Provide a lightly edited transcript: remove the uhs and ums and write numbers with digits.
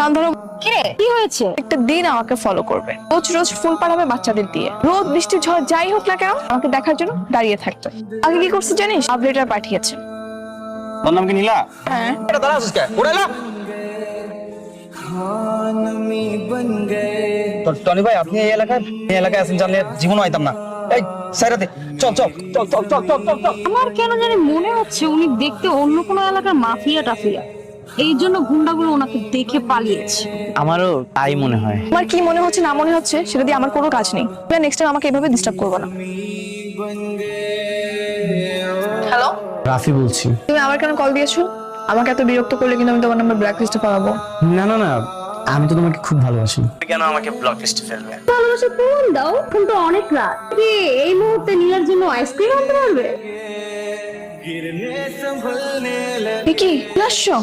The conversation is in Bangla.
কান ধরো। কিরে কি হয়েছে? একটা দিন আমাকে ফলো করবে, রোজ রোজ ফুল পাঠাবে বাচ্চাদের দিয়ে, রোদ বৃষ্টি ঝড় যাই হোক না কেন আমাকে দেখার জন্য দাঁড়িয়ে থাকতো। আগে কি করছে জানিস? লাভ লেটার পাঠিয়েছে। তোর নাম কি নীলা? হ্যাঁ। এটা দাঁড়া আছিস কে? উড়াইলা টনি ভাই, আপনি এই এলাকায় আছেন জানলে জীবনও আইতাম না। এই সাইরাতে চল চল চল চল চল চল চল চল। আমার কেন জানি মনে হচ্ছে উনি দেখতে অন্য কোনো এলাকার মাফিয়া টাফিয়া, এই জন্য গুন্ডাগুলো ওনাকে দেখে পালিয়েছে। আমারও তাই মনে হয়। আমার কি মনে হচ্ছে না মনে হচ্ছে সেটা দিয়ে আমার কোনো কাজ নেই। নেক্সট টাইম আমাকে এভাবে ডিস্টার্ব করবো না। হ্যালো, রাফি বলছি। তুমি আবার কেন কল দিয়েছো? আমাকে এত বিরক্ত করলে কিন্তু আমি তোমার নাম্বার ব্ল্যাক লিস্টে পাবো। না না না, আমি তো তোমাকে খুব ভালোবাসি। কেন আমাকে ব্লক লিস্টে ফেলবে? ভালোবাসা ফোন দাও, ফোন তো অনেক রাত। কি এই মুহূর্তে নীলার জন্য আইসক্রিম আনতে পারবে? কি আসছো?